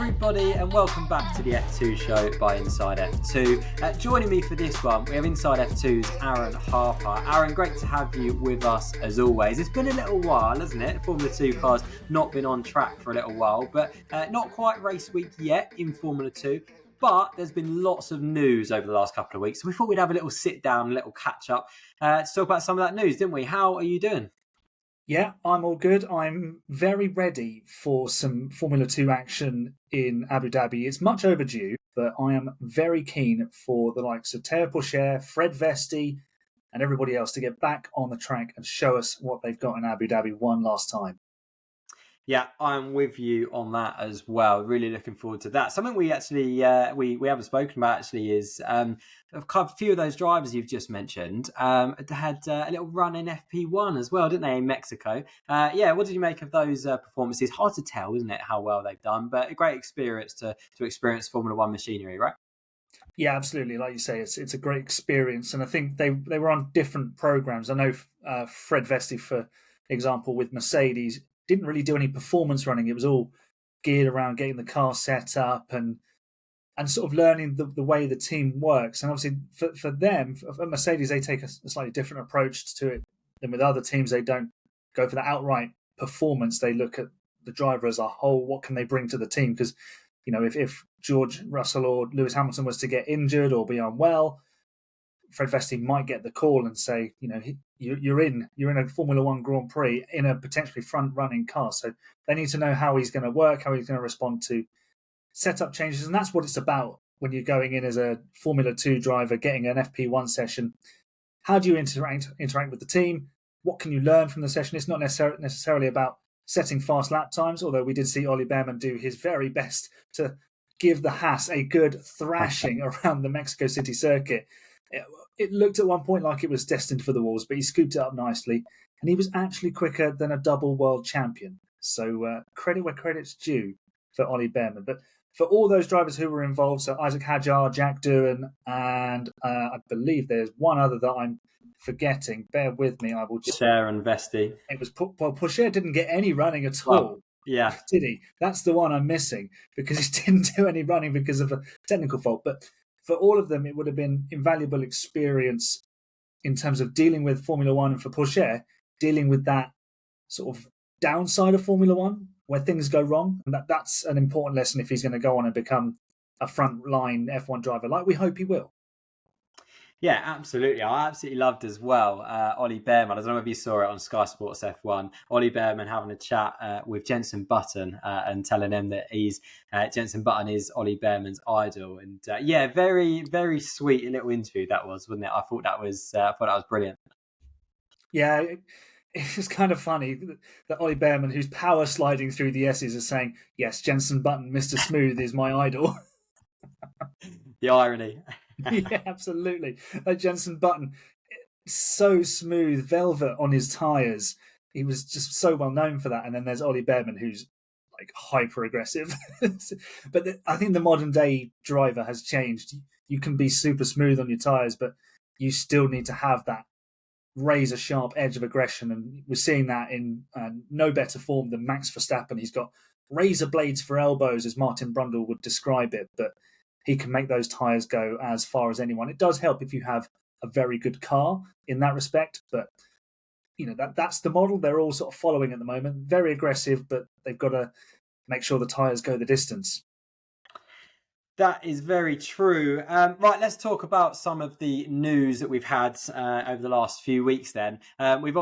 everybody, and welcome back to the F2 show by Inside F2. Joining me for this one, we have Inside F2's Aaron Harper. Aaron, great to have you with us as always. It's been a little while, hasn't it? Formula 2 cars not been on track for a little while, but not quite race week yet in Formula 2. But there's been lots of news over the last couple of weeks, so we thought we'd have a little sit down, a little catch up to talk about some of that news, didn't we? How are you doing? Yeah, I'm all good. I'm very ready for some Formula 2 action in Abu Dhabi. It's much overdue, but I am very keen for the likes of Teo Pourchaire, Fred Vesti, and everybody else to get back on the track and show us what they've got in Abu Dhabi one last time. Yeah, I'm with you on that as well. Really looking forward to that. Something we actually we haven't spoken about actually is a few of those drivers you've just mentioned had a little run in FP1 as well, didn't they, in Mexico? What did you make of those performances? Hard to tell, isn't it, how well they've done, but a great experience to experience Formula One machinery, right? Yeah, absolutely. Like you say, it's a great experience, and I think they were on different programs. I know Fred Vesti, for example, with Mercedes, didn't really do any performance running. It was all geared around getting the car set up and sort of learning the way the team works. And obviously for them, for Mercedes, they take a slightly different approach to it than with other teams. They don't go for the outright performance. They look at the driver as a whole. What can they bring to the team? Because, you know, if George Russell or Lewis Hamilton was to get injured or be unwell, Fred Vesti might get the call and say, you know, you're in a Formula One Grand Prix in a potentially front-running car. So they need to know how he's going to work, how he's going to respond to setup changes. And that's what it's about when you're going in as a Formula 2 driver, getting an FP1 session. How do you interact with the team? What can you learn from the session? It's not necessarily about setting fast lap times, although we did see Olly Bans do his very best to give the Haas a good thrashing around the Mexico City circuit. It looked at one point like it was destined for the walls, but he scooped it up nicely, and he was actually quicker than a double world champion. So credit where credit's due for Olly Bans. But for all those drivers who were involved, so Isaac Hadjar, Jack Doohan, and I believe there's one other that I'm forgetting. Bear with me. I will check. Pourchaire and Vesti. It was Pourchaire didn't get any running at all. Yeah. Did he? That's the one I'm missing, because he didn't do any running because of a technical fault. But for all of them, it would have been invaluable experience in terms of dealing with Formula One, and for Pourchaire, dealing with that sort of downside of Formula One where things go wrong. And that's an important lesson if he's going to go on and become a front-line F1 driver, like we hope he will. Yeah, absolutely. I absolutely loved as well Olly Bans. I don't know if you saw it on Sky Sports F1. Olly Bans having a chat with Jenson Button and telling him that Jenson Button is Olly Bans' idol. And very, very sweet little interview that was, wasn't it? I thought that was brilliant. Yeah, it's kind of funny that Olly Bans, who's power sliding through the S's, is saying, "Yes, Jenson Button, Mr. Smooth, is my idol." The irony. Yeah, absolutely. Jenson Button, so smooth, velvet on his tyres. He was just so well known for that. And then there's Olly Bans, who's like hyper aggressive. But I think the modern day driver has changed. You can be super smooth on your tyres, but you still need to have that razor sharp edge of aggression. And we're seeing that in no better form than Max Verstappen. He's got razor blades for elbows, as Martin Brundle would describe it, but he can make those tyres go as far as anyone. It does help if you have a very good car in that respect, but you know that's the model they're all sort of following at the moment. Very aggressive, but they've got to make sure the tyres go the distance. That is very true. Right, let's talk about some of the news that we've had over the last few weeks then. We've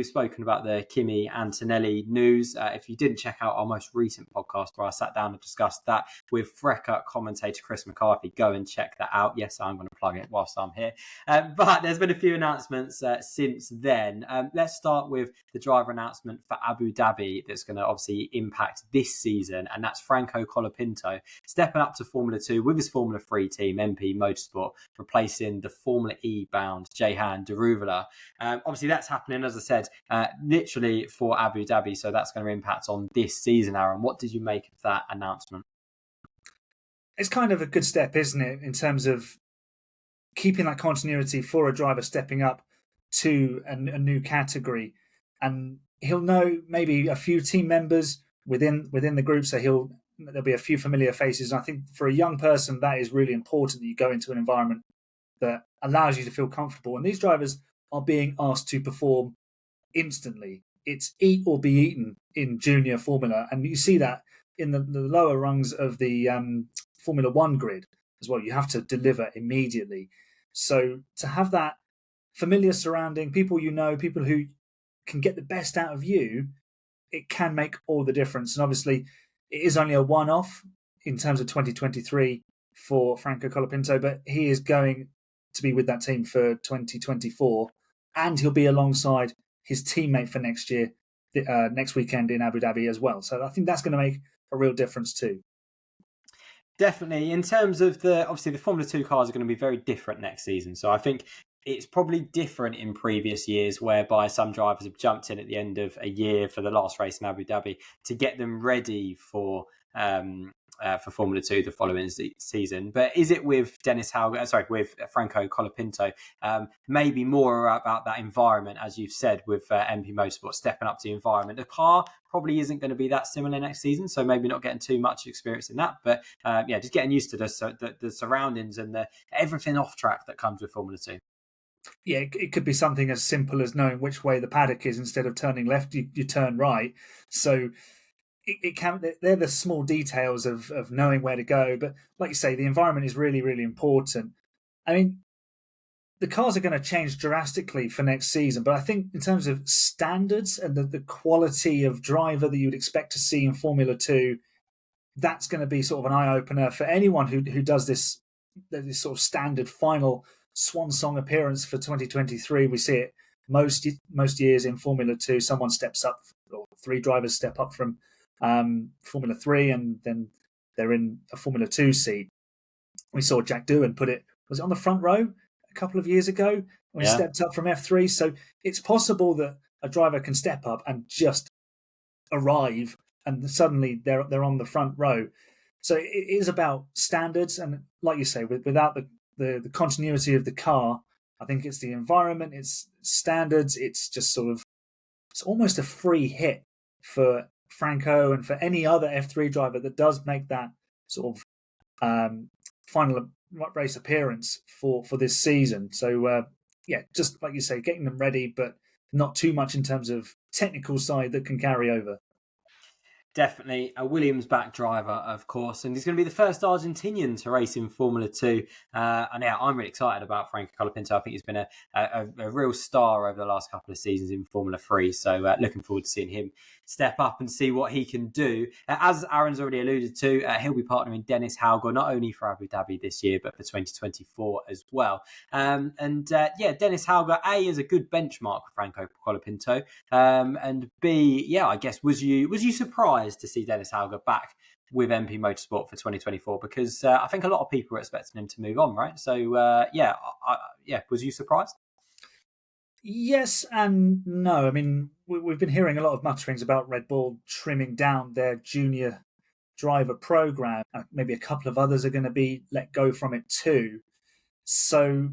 spoken about the Kimmy Antonelli news. If you didn't check out our most recent podcast where I sat down and discussed that with FRECA commentator Chris McCarthy, go and check that out. Yes, I'm going to plug it whilst I'm here. But there's been a few announcements since then. Let's start with the driver announcement for Abu Dhabi that's going to obviously impact this season, and that's Franco Colapinto stepping up to Formula 2 with his Formula 3 team, MP Motorsport, replacing the Formula E bound Jehan Deruvala. Obviously, that's happening, as I said, literally for Abu Dhabi, so that's going to impact on this season, Aaron. What did you make of that announcement? It's kind of a good step, isn't it, in terms of keeping that continuity for a driver stepping up to a new category. And he'll know maybe a few team members within the group, so he'll there'll be a few familiar faces. And I think for a young person, that is really important that you go into an environment that allows you to feel comfortable. And these drivers are being asked to perform instantly. It's eat or be eaten in junior Formula. And you see that in the lower rungs of the Formula One grid as well. You have to deliver immediately. So to have that familiar surrounding, people you know, people who can get the best out of you, it can make all the difference. And obviously, it is only a one-off in terms of 2023 for Franco Colapinto, but he is going to be with that team for 2024, and he'll be alongside his teammate for next year, next weekend in Abu Dhabi as well. So I think that's going to make a real difference too. Definitely. In terms of obviously the Formula 2 cars are going to be very different next season. So I think it's probably different in previous years whereby some drivers have jumped in at the end of a year for the last race in Abu Dhabi to get them ready for Formula 2 the following season. But is it with with Franco Colapinto, maybe more about that environment, as you've said, with MP Motorsport stepping up to the environment? The car probably isn't going to be that similar next season, so maybe not getting too much experience in that. But just getting used to the surroundings and everything off track that comes with Formula 2. Yeah, it could be something as simple as knowing which way the paddock is. Instead of turning left, you turn right. So it can. They're the small details of knowing where to go. But like you say, the environment is really, really important. I mean, the cars are going to change drastically for next season. But I think in terms of standards and the quality of driver that you would expect to see in Formula 2, that's going to be sort of an eye-opener for anyone who does this sort of standard final swan song appearance for 2023. We see it most years in Formula 2. Someone steps up, or three drivers step up from Formula 3, and then they're in a Formula 2 seat. We saw Jack Doohan was it on the front row a couple of years ago when he stepped up from F3. So it's possible that a driver can step up and just arrive, and suddenly they're on the front row. So it is about standards, and like you say, without the continuity of the car, I think it's the environment, it's standards, it's just it's almost a free hit for Franco and for any other F3 driver that does make that sort of final race appearance for this season. So just like you say, getting them ready, but not too much in terms of technical side that can carry over. Definitely a Williams-backed driver, of course, and he's going to be the first Argentinian to race in Formula 2. And I'm really excited about Franco Colapinto. I think he's been a real star over the last couple of seasons in Formula 3. So looking forward to seeing him step up and see what he can do. As Aaron's already alluded to, he'll be partnering Dennis Hauger, not only for Abu Dhabi this year, but for 2024 as well. Dennis Hauger, A, is a good benchmark for Franco Colapinto. And B, I guess, was you surprised to see Dennis Hauger back with MP Motorsport for 2024? Because I think a lot of people were expecting him to move on, right? So, was you surprised? Yes and no. I mean, we've been hearing a lot of mutterings about Red Bull trimming down their junior driver program. Maybe a couple of others are going to be let go from it too. So,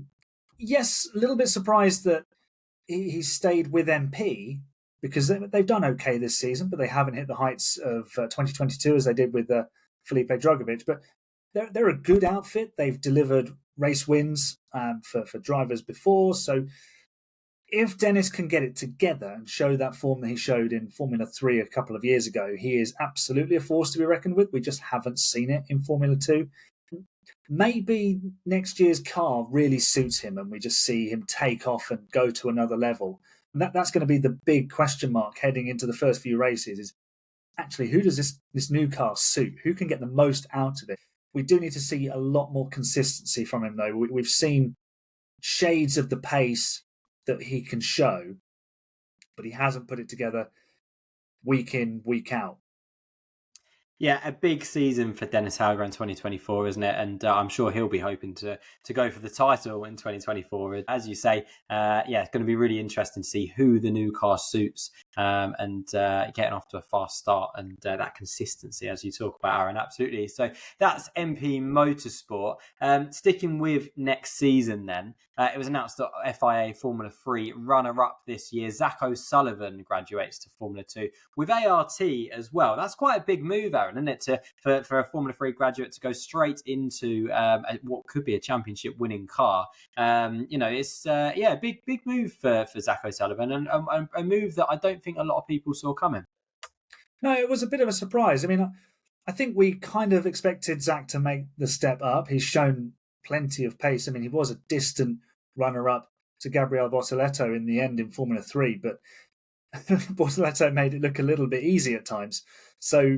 yes, a little bit surprised that he stayed with MP, because they've done okay this season, but they haven't hit the heights of 2022 as they did with Felipe Drugovich. But they're a good outfit. They've delivered race wins for drivers before. So if Dennis can get it together and show that form that he showed in Formula 3 a couple of years ago, he is absolutely a force to be reckoned with. We just haven't seen it in Formula 2. Maybe next year's car really suits him and we just see him take off and go to another level. And that's going to be the big question mark heading into the first few races, is actually who does this new car suit? Who can get the most out of it? We do need to see a lot more consistency from him, though. We've seen shades of the pace that he can show, but he hasn't put it together week in, week out. Yeah, a big season for Dennis Hauger in 2024, isn't it? And I'm sure he'll be hoping to go for the title in 2024. As you say, it's going to be really interesting to see who the new car suits and getting off to a fast start and that consistency, as you talk about, Aaron. Absolutely. So that's MP Motorsport. Sticking with next season then, it was announced that FIA Formula 3 runner-up this year, Zach O'Sullivan, graduates to Formula 2 with ART as well. That's quite a big move, Aaron. Aaron, isn't it? For a Formula 3 graduate to go straight into what could be a championship winning car. It's a big move for Zach O'Sullivan, and a move that I don't think a lot of people saw coming. No, it was a bit of a surprise. I mean, I think we kind of expected Zach to make the step up. He's shown plenty of pace. I mean, he was a distant runner-up to Gabriele Bortoleto in the end in Formula 3, but Bortoleto made it look a little bit easy at times. So,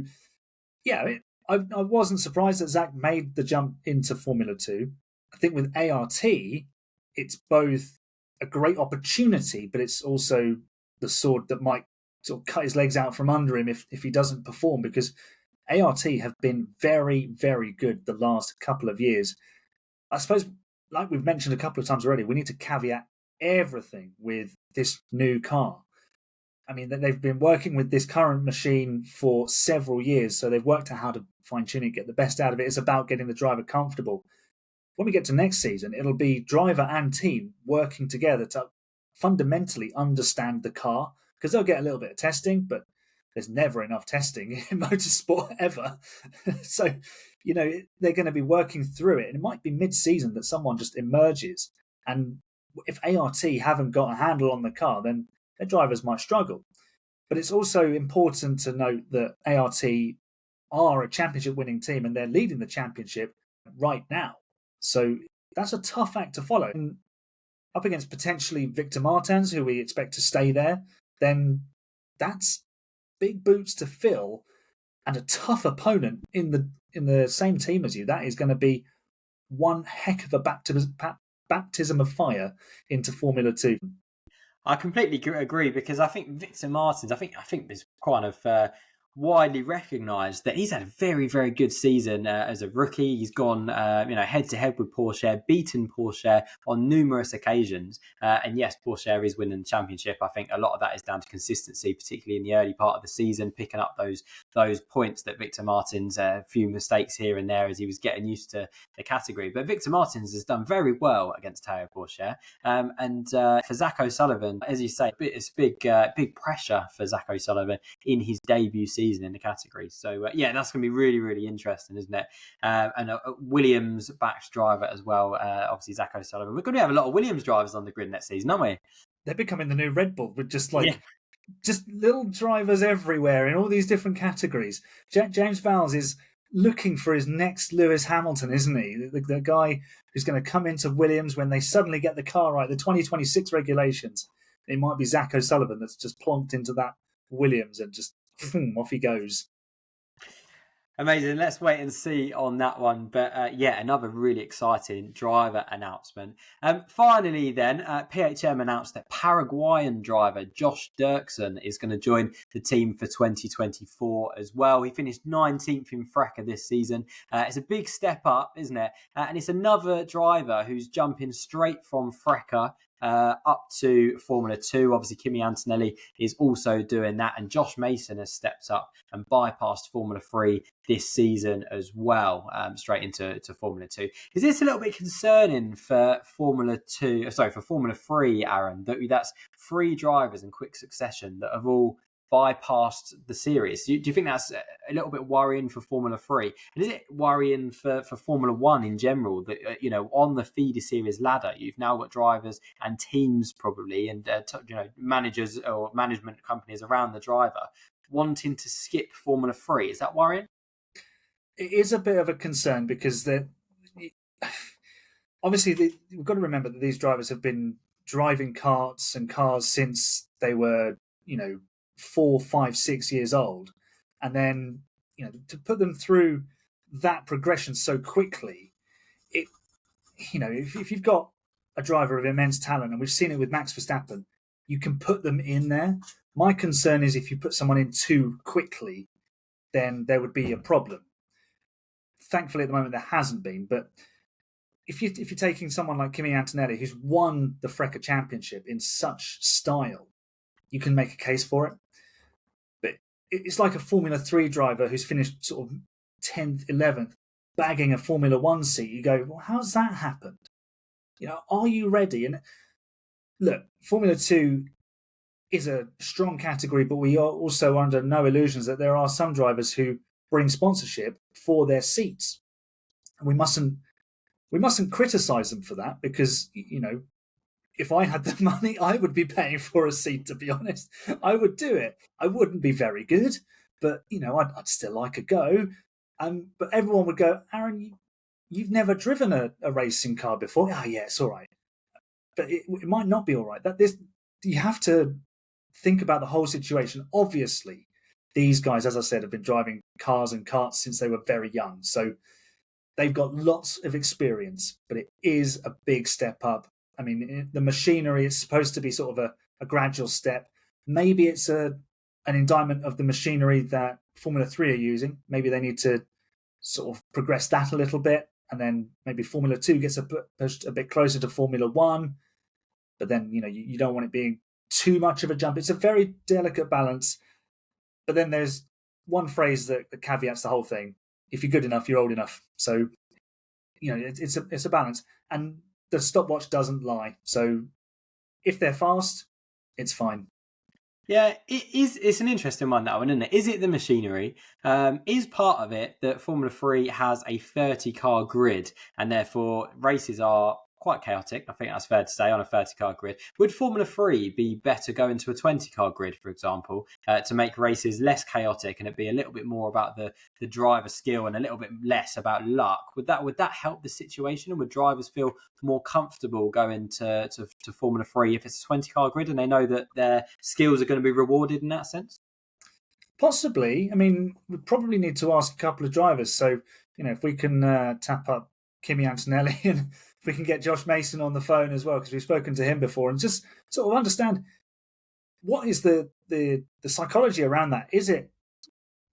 yeah, I wasn't surprised that Zach made the jump into Formula 2. I think with ART, it's both a great opportunity, but it's also the sword that might sort of cut his legs out from under him if he doesn't perform, because ART have been very, very good the last couple of years. I suppose, like we've mentioned a couple of times already, we need to caveat everything with this new car. I mean, they've been working with this current machine for several years, so they've worked out how to fine-tune it, get the best out of it. It's about getting the driver comfortable. When we get to next season, it'll be driver and team working together to fundamentally understand the car, because they'll get a little bit of testing, but there's never enough testing in motorsport ever. So, they're going to be working through it. And it might be mid-season that someone just emerges. And if ART haven't got a handle on the car, then their drivers might struggle. But it's also important to note that ART are a championship-winning team, and they're leading the championship right now. So that's a tough act to follow. And up against potentially Victor Martins, who we expect to stay there, then that's big boots to fill and a tough opponent in the same team as you. That is going to be one heck of a baptism of fire into Formula 2. I completely agree, because I think Victor Martins, I think there's kind of widely recognised that he's had a very, very good season as a rookie. He's gone, head to head with Porsche, beaten Porsche on numerous occasions. And yes, Porsche is winning the championship. I think a lot of that is down to consistency, particularly in the early part of the season, picking up those points that Victor Martins, a few mistakes here and there as he was getting used to the category. But Victor Martins has done very well against Teo Porsche. And for Zach O'Sullivan, as you say, it's big pressure for Zach O'Sullivan in his debut season in the category. So that's going to be really, really interesting, isn't it? And a Williams backed driver as well, obviously Zach O'Sullivan. We're going to have a lot of Williams drivers on the grid next season, aren't we? They're becoming the new Red Bull with just little drivers everywhere in all these different categories. James Vowles is looking for his next Lewis Hamilton, isn't he? The guy who's going to come into Williams when they suddenly get the car right, the 2026 regulations. It might be Zach O'Sullivan that's just plonked into that Williams and just off he goes. Amazing. Let's wait and see on that one. But another really exciting driver announcement. Finally, then, PHM announced that Paraguayan driver Josh Dirksen is going to join the team for 2024 as well. He finished 19th in FRECA this season. It's a big step up, isn't it? And it's another driver who's jumping straight from FRECA up to Formula 2. Obviously, Kimmy Antonelli is also doing that, and Josh Mason has stepped up and bypassed Formula 3 this season as well, straight into Formula 2. Is this a little bit concerning for Formula 3, Aaron, that's 3 drivers in quick succession that have all bypassed the series? Do you think that's a little bit worrying for Formula 3? And is it worrying for Formula 1 in general that, on the feeder series ladder, you've now got drivers and teams probably, and managers or management companies around the driver wanting to skip Formula 3? Is that worrying? It is a bit of a concern, because obviously we've got to remember that these drivers have been driving karts and cars since they were, 4, 5, 6 years old, and then to put them through that progression so quickly, if you've got a driver of immense talent, and we've seen it with Max Verstappen, you can put them in there. My concern is if you put someone in too quickly, then there would be a problem. Thankfully, at the moment, there hasn't been. But if you're taking someone like Kimmy Antonelli, who's won the FRECA Championship in such style, you can make a case for it. But it's like a Formula 3 driver who's finished sort of 10th, 11th, bagging a Formula 1 seat. You go, well, how's that happened? Are you ready? And look, Formula 2 is a strong category, but we are also under no illusions that there are some drivers who bring sponsorship for their seats. And we mustn't criticize them for that, because, if I had the money, I would be paying for a seat, to be honest. I would do it. I wouldn't be very good, but, I'd still like a go. But everyone would go, Aaron, you've never driven a racing car before. Oh, yeah, it's all right. But it might not be all right. You have to think about the whole situation. Obviously, these guys, as I said, have been driving cars and karts since they were very young. So they've got lots of experience, but it is a big step up. I mean, the machinery is supposed to be sort of a gradual step. Maybe it's an indictment of the machinery that Formula 3 are using. Maybe they need to sort of progress that a little bit, and then maybe Formula 2 gets pushed a bit closer to Formula 1. But then, you don't want it being too much of a jump. It's a very delicate balance. But then there's one phrase that caveats the whole thing. If you're good enough, you're old enough. So, it's a balance. And the stopwatch doesn't lie. So if they're fast, it's fine. Yeah, it's an interesting one, that one, isn't it? Is it the machinery? Is part of it that Formula 3 has a 30-car grid, and therefore races are quite chaotic? I think that's fair to say, on a 30-car grid. Would Formula 3 be better going to a 20-car grid, for example, to make races less chaotic and it be a little bit more about the driver skill and a little bit less about luck? Would that help the situation, and would drivers feel more comfortable going to Formula 3 if it's a 20-car grid and they know that their skills are going to be rewarded in that sense? Possibly. I mean, we probably need to ask a couple of drivers. So, if we can tap up Kimmy Antonelli and if we can get Josh Mason on the phone as well, because we've spoken to him before, and just sort of understand what is the psychology around that. Is it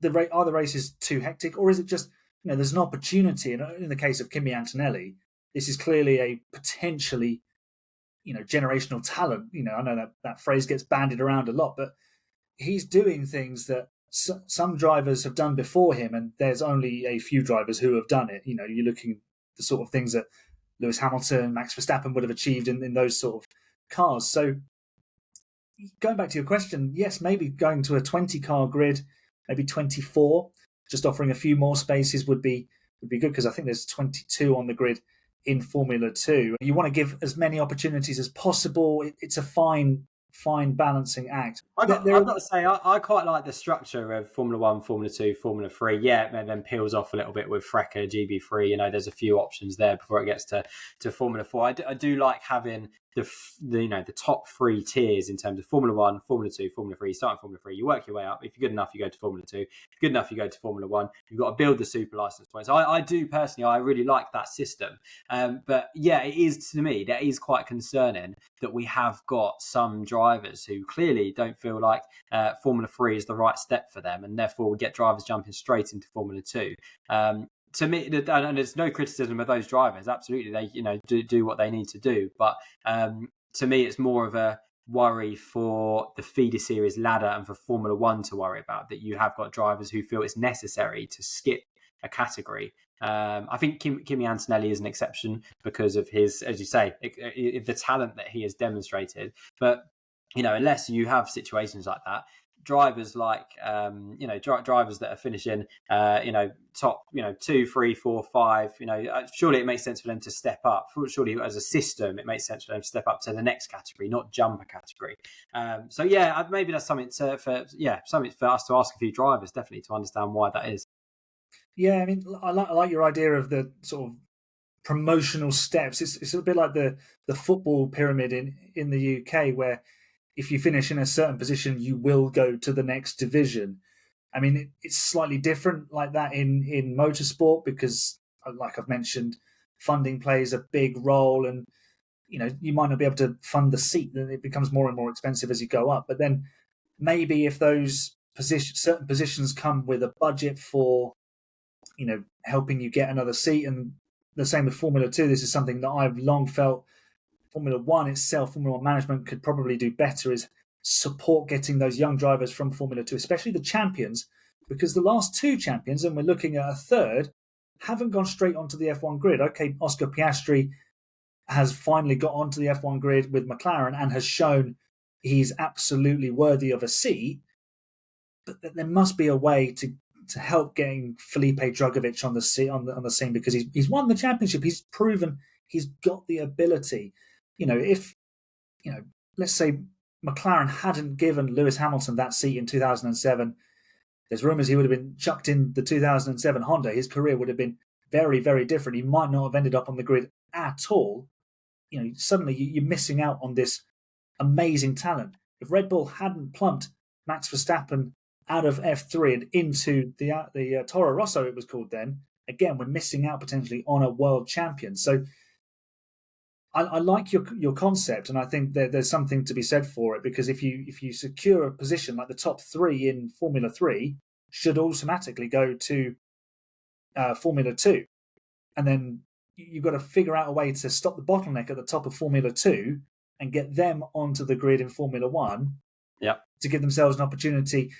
are the races too hectic, or is it just, there's an opportunity? And in the case of Kimmy Antonelli, this is clearly a potentially, generational talent. I know that phrase gets bandied around a lot, but he's doing things that some drivers have done before him, and there's only a few drivers who have done it. You're looking at the sort of things that Lewis Hamilton, Max Verstappen would have achieved in those sort of cars. So going back to your question, yes, maybe going to a 20-car grid, maybe 24, just offering a few more spaces would be good, because I think there's 22 on the grid in Formula 2. You want to give as many opportunities as possible. It's a fine balancing act. I've got to say, I quite like the structure of Formula 1, Formula 2, Formula 3. Yeah, and then peels off a little bit with FRECA, GB3. There's a few options there before it gets to Formula 4. I do like having the top three tiers in terms of Formula 1, Formula 2, Formula 3. Starting Formula 3, you work your way up. If you're good enough, you go to Formula 2. If you're good enough, you go to Formula 1. You've got to build the super license points. I do personally, I really like that system. But yeah, it is, to me, that is quite concerning that we have got some drivers who clearly don't feel like Formula 3 is the right step for them, and therefore we get drivers jumping straight into Formula 2. To me, and there's no criticism of those drivers. Absolutely, they do what they need to do. But to me, it's more of a worry for the feeder series ladder and for Formula 1 to worry about, that you have got drivers who feel it's necessary to skip a category. I think Kimmy Antonelli is an exception because of his, as you say, the talent that he has demonstrated. But unless you have situations like that, drivers like drivers that are finishing top 2, 3, 4, 5, surely it makes sense for them to step up. Surely as a system it makes sense for them to step up to the next category, not jump a category. So yeah, maybe that's something for us to ask a few drivers, definitely, to understand why that is. Yeah, I mean, I like your idea of the sort of promotional steps. It's a bit like the football pyramid in the UK, where if you finish in a certain position, you will go to the next division. I mean, it's slightly different like that in motorsport, because, like I've mentioned, funding plays a big role, and you might not be able to fund the seat, then it becomes more and more expensive as you go up. But then maybe if those certain positions come with a budget for helping you get another seat, and the same with Formula 2, this is something that I've long felt Formula 1 itself, Formula 1 management could probably do better, is support getting those young drivers from Formula 2, especially the champions, because the last two champions, and we're looking at a third, haven't gone straight onto the F1 grid. Okay, Oscar Piastri has finally got onto the F1 grid with McLaren and has shown he's absolutely worthy of a seat, but there must be a way to to help getting Felipe Drugovich on the scene because he's won the championship. He's proven he's got the ability. If let's say McLaren hadn't given Lewis Hamilton that seat in 2007, there's rumours he would have been chucked in the 2007 Honda. His career would have been very, very different. He might not have ended up on the grid at all. Suddenly you're missing out on this amazing talent. If Red Bull hadn't plumped Max Verstappen out of F3 and into the Toro Rosso, it was called then, again, we're missing out potentially on a world champion. So I like your concept, and I think there's something to be said for it, because if you secure a position like the top 3 in Formula 3 should automatically go to Formula 2, and then you've got to figure out a way to stop the bottleneck at the top of Formula 2 and get them onto the grid in Formula 1 to give themselves an opportunity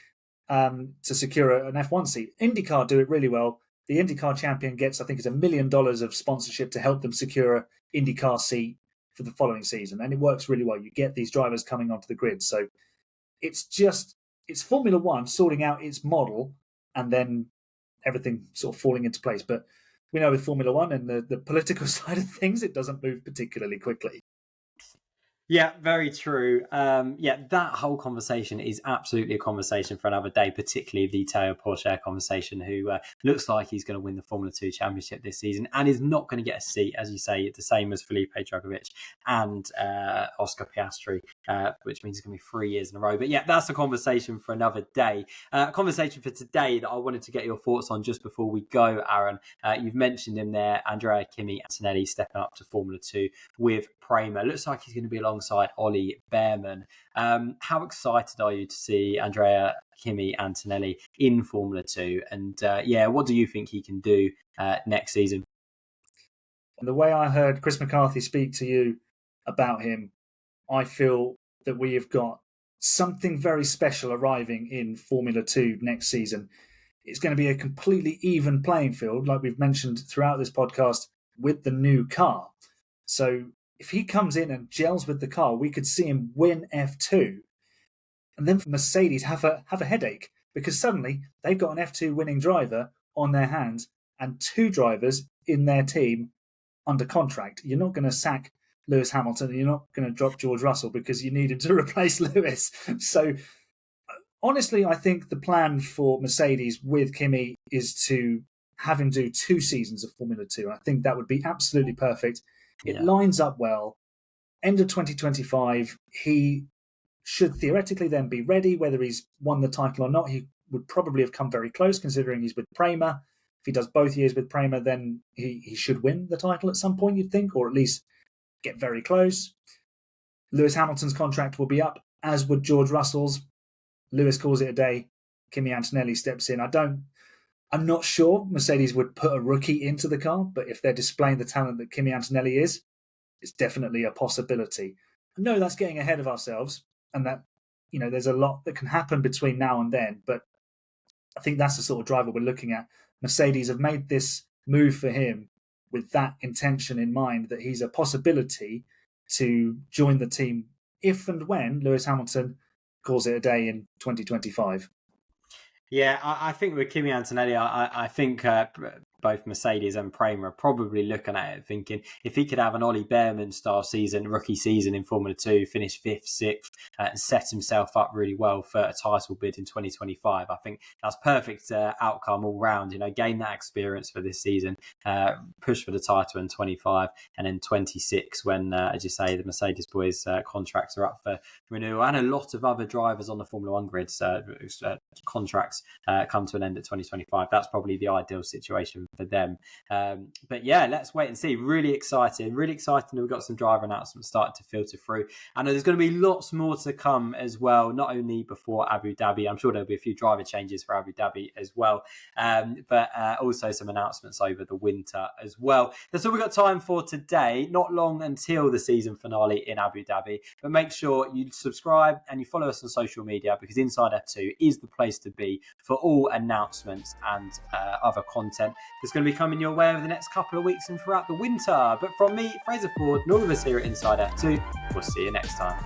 to secure an F1 seat. IndyCar do it really well. The IndyCar champion gets, I think it's $1 million of sponsorship to help them secure an IndyCar seat for the following season. And it works really well. You get these drivers coming onto the grid. So it's Formula 1 sorting out its model and then everything sort of falling into place. But we know with Formula 1 and the political side of things, it doesn't move particularly quickly. Yeah, very true. That whole conversation is absolutely a conversation for another day, particularly the Teo Porcher conversation, who looks like he's going to win the Formula 2 championship this season and is not going to get a seat, as you say, the same as Felipe Drugovich and Oscar Piastri, which means it's going to be 3 years in a row. But yeah, that's a conversation for another day. A conversation for today that I wanted to get your thoughts on just before we go, Aaron. You've mentioned him there, Andrea Kimmy Antonelli stepping up to Formula 2 with Prema. Looks like he's going to be alongside Olly Bans. How excited are you to see Andrea Kimmy Antonelli in Formula 2? And what do you think he can do next season? And the way I heard Chris McCarthy speak to you about him, I feel that we have got something very special arriving in Formula 2 next season. It's going to be a completely even playing field, like we've mentioned throughout this podcast, with the new car. So if he comes in and gels with the car, we could see him win F2. And then Mercedes have a headache, because suddenly they've got an F2 winning driver on their hands and 2 drivers in their team under contract. You're not going to sack Lewis Hamilton and you're not going to drop George Russell because you needed to replace Lewis. So honestly, I think the plan for Mercedes with Kimi is to have him do 2 seasons of Formula 2. I think that would be absolutely perfect. It lines up well. End of 2025, he should theoretically then be ready. Whether he's won the title or not, he would probably have come very close, considering he's with Prema. If he does both years with Prema, then he should win the title at some point, you'd think, or at least get very close. Lewis Hamilton's contract will be up, as would George Russell's. Lewis calls it a day. Kimmy Antonelli steps in. I'm not sure Mercedes would put a rookie into the car, but if they're displaying the talent that Kimmy Antonelli is, it's definitely a possibility. I know that's getting ahead of ourselves, and that there's a lot that can happen between now and then, but I think that's the sort of driver we're looking at. Mercedes have made this move for him with that intention in mind, that he's a possibility to join the team if and when Lewis Hamilton calls it a day in 2025. Yeah, I think with Kimmy Antonelli, I think both Mercedes and Prema are probably looking at it thinking, if he could have an Olly Bans style season, rookie season in Formula 2, finish 5th, 6th, and set himself up really well for a title bid in 2025, I think that's perfect outcome all round. Gain that experience for this season, push for the title in 25, and then 26 when, as you say, the Mercedes boys' contracts are up for renewal, and a lot of other drivers on the Formula 1 grid contracts come to an end at 2025. That's probably the ideal situation for them. But yeah, let's wait and see. Really exciting that we've got some driver announcements starting to filter through. I know there's going to be lots more to come as well, not only before Abu Dhabi. I'm sure there'll be a few driver changes for Abu Dhabi as well, but also some announcements over the winter as well. That's all we've got time for today. Not long until the season finale in Abu Dhabi, but make sure you subscribe and you follow us on social media, because Inside F2 is the place to be for all announcements and other content that's going to be coming your way over the next couple of weeks and throughout the winter. But from me, Fraser Ford, and all of us here at Inside F2, we'll see you next time.